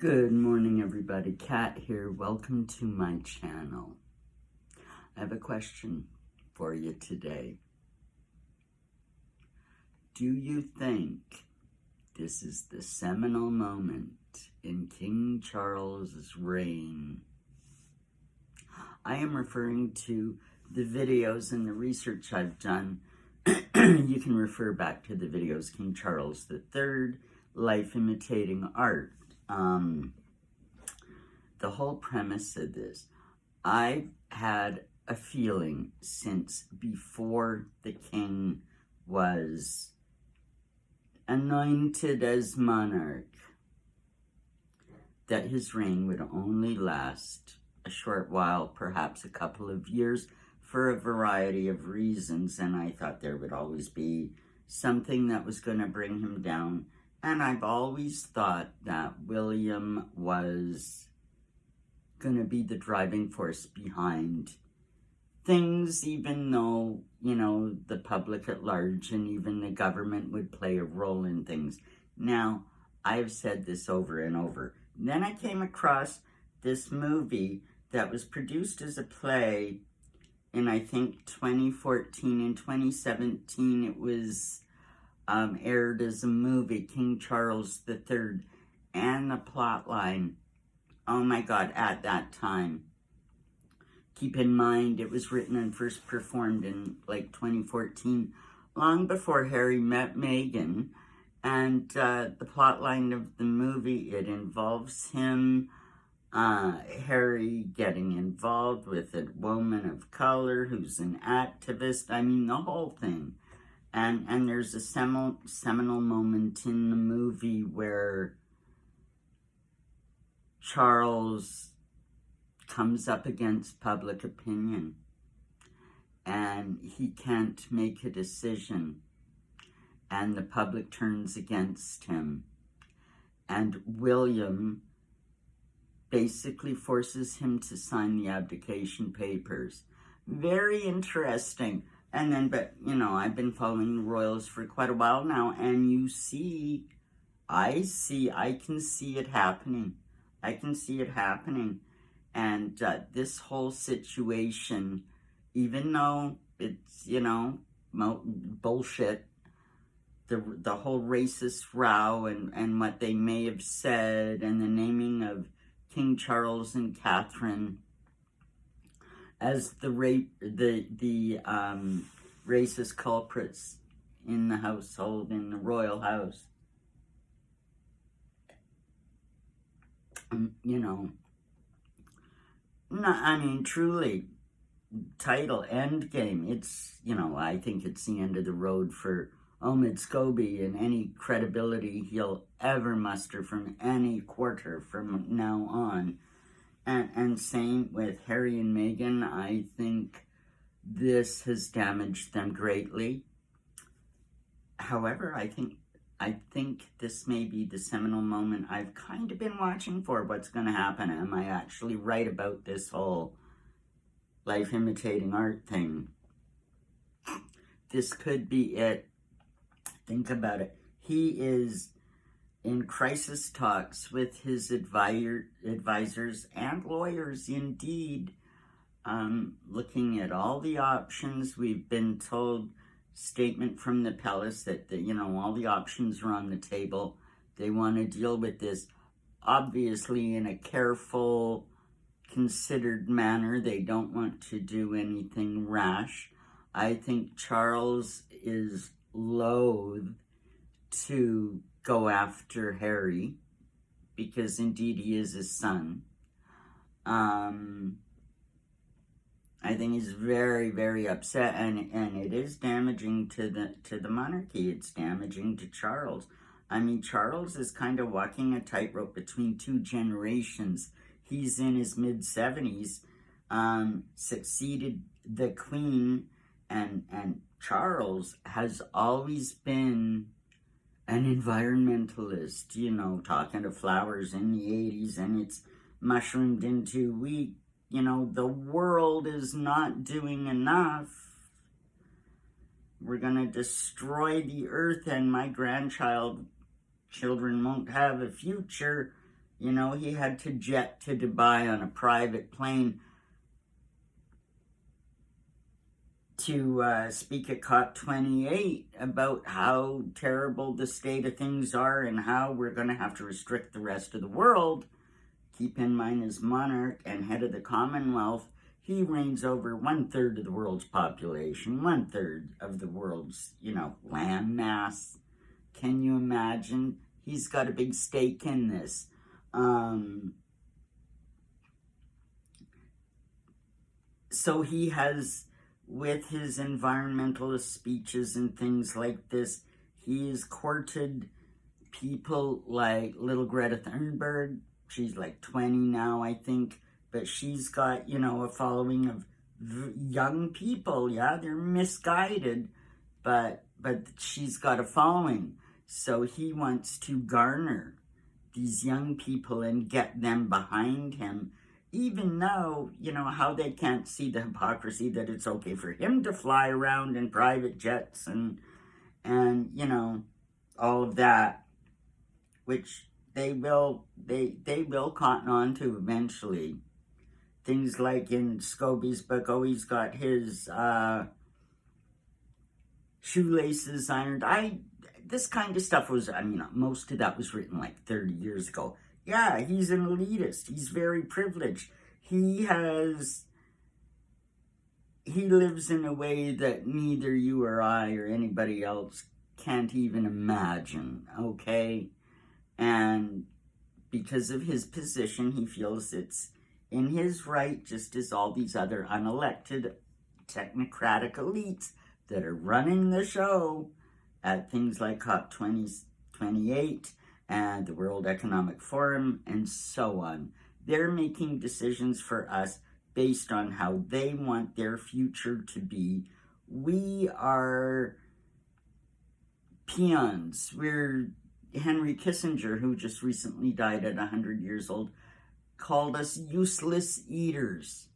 Good morning, everybody. Kat here. Welcome to my channel. I have a question for you today. Do you think this is the seminal moment in King Charles's reign? I am referring to the videos and the research I've done. You can refer back to the videos King Charles III, Life Imitating Art. The whole premise of this, I've had a feeling since before the king was anointed as monarch that his reign would only last a short while, perhaps a couple of years, for a variety of reasons, and I thought there would always be something that was going to bring him down. And I've always thought that William was going to be the driving force behind things, even though, the public at large and even the government would play a role in things. Now, I've said this over and over. Then I came across this movie that was produced as a play in, I think, 2014. In 2017, it was aired as a movie, King Charles III, and the plot line, oh my God, at that time. Keep in mind, it was written and first performed in, 2014, long before Harry met Meghan, and the plot line of the movie, it involves him, Harry getting involved with a woman of color who's an activist, the whole thing. And there's a seminal moment in the movie where Charles comes up against public opinion and he can't make a decision and the public turns against him. And William basically forces him to sign the abdication papers. Very interesting. And then, I've been following the royals for quite a while now, and I can see it happening. I can see it happening. And this whole situation, even though it's, bullshit, the whole racist row and what they may have said, and the naming of King Charles and Catherine as the racist culprits in the household, in the royal house. Truly, title, Endgame, it's, I think it's the end of the road for Omid Scobie and any credibility he'll ever muster from any quarter from now on. And same with Harry and Meghan. I think this has damaged them greatly. However, I think this may be the seminal moment I've kind of been watching for. What's going to happen? Am I actually right about this whole life imitating art thing? This could be it. Think about it. He is in crisis talks with his advisors and lawyers, indeed, looking at all the options. We've been told, statement from the palace, that all the options are on the table. They want to deal with this, obviously, in a careful, considered manner. They don't want to do anything rash. I think Charles is loath to go after Harry, because indeed he is his son. I think he's very, very upset, and it is damaging to the monarchy. It's damaging to Charles. Charles is kind of walking a tightrope between two generations. He's in his mid-70s, succeeded the Queen, and Charles has always been an environmentalist, talking to flowers in the 80s, and it's mushroomed into, the world is not doing enough. We're going to destroy the earth, and my children won't have a future. You know, he had to jet to Dubai on a private plane to speak at COP28 about how terrible the state of things are and how we're going to have to restrict the rest of the world. Keep in mind, as monarch and head of the Commonwealth, he reigns over 1/3 of the world's population, 1/3 of the world's, land mass. Can you imagine? He's got a big stake in this. So he has, with his environmentalist speeches and things like this, he has courted people like little Greta Thunberg. She's like 20 now, I think, but she's got, a following of young people. Yeah, they're misguided, but she's got a following. So he wants to garner these young people and get them behind him, even though, how they can't see the hypocrisy that it's okay for him to fly around in private jets and all of that, which they will cotton on to eventually. Things like in Scobie's book, he's got his shoelaces ironed. This kind of stuff was, most of that was written like 30 years ago. Yeah, he's an elitist. He's very privileged. He lives in a way that neither you or I or anybody else can't even imagine, okay? And because of his position, he feels it's in his right, just as all these other unelected technocratic elites that are running the show at things like COP28 and the World Economic Forum and so on. They're making decisions for us based on how they want their future to be. We are peons. We're Henry Kissinger, who just recently died at 100 years old, called us useless eaters.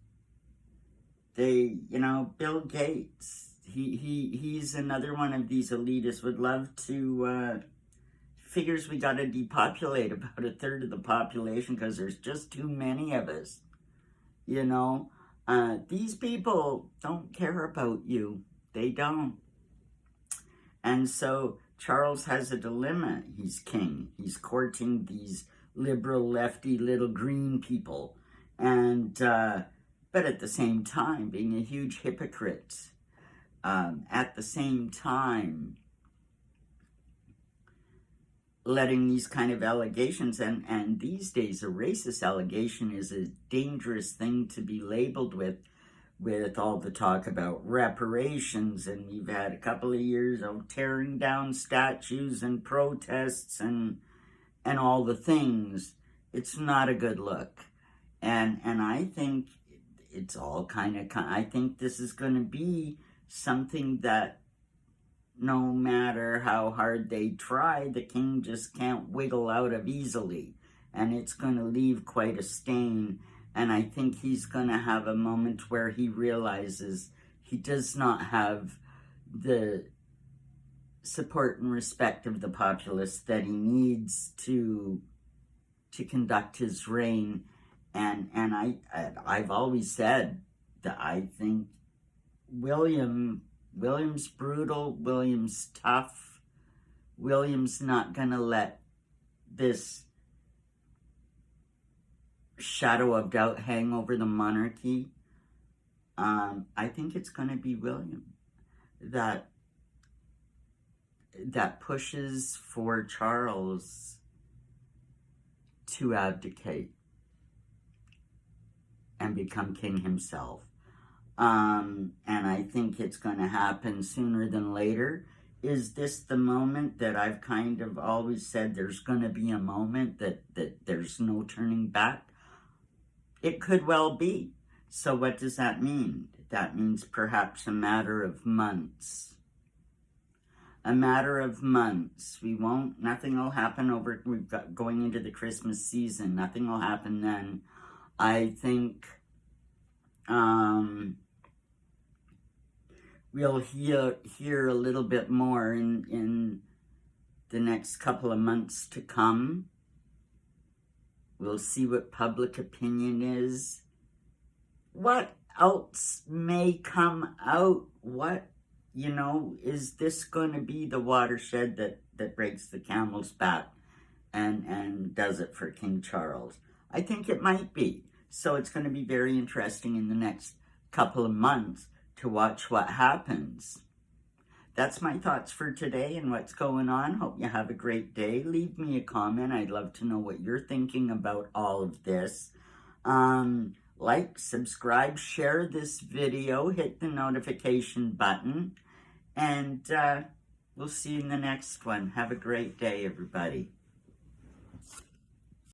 Bill Gates, he's another one of these elitists, would love to, figures we got to depopulate about 1/3 of the population because there's just too many of us. These people don't care about you. They don't. And so Charles has a dilemma. He's king. He's courting these liberal, lefty, little green people. And, but at the same time, being a huge hypocrite. At the same time, letting these kind of allegations, and these days a racist allegation is a dangerous thing to be labeled with all the talk about reparations, and we've had a couple of years of tearing down statues and protests and all the things. It's not a good look. And I think it's all I think this is going to be something that no matter how hard they try, the king just can't wiggle out of easily. And it's going to leave quite a stain. And I think he's going to have a moment where he realizes he does not have the support and respect of the populace that he needs to conduct his reign. And I've always said that I think William's brutal, William's tough, William's not going to let this shadow of doubt hang over the monarchy. I think it's going to be William that pushes for Charles to abdicate and become king himself. And I think it's going to happen sooner than later. Is this the moment that I've kind of always said there's going to be a moment that there's no turning back? It could well be. So what does that mean? That means perhaps a matter of months. A matter of months. Nothing will happen going into the Christmas season. Nothing will happen then. I think we'll hear a little bit more in the next couple of months to come. We'll see what public opinion is. What else may come out? What, is this going to be the watershed that breaks the camel's back and does it for King Charles? I think it might be. So it's going to be very interesting in the next couple of months to watch what happens. That's my thoughts for today and what's going on. Hope you have a great day. Leave me a comment. I'd love to know what you're thinking about all of this. Like, subscribe, share this video, hit the notification button, and we'll see you in the next one. Have a great day, everybody.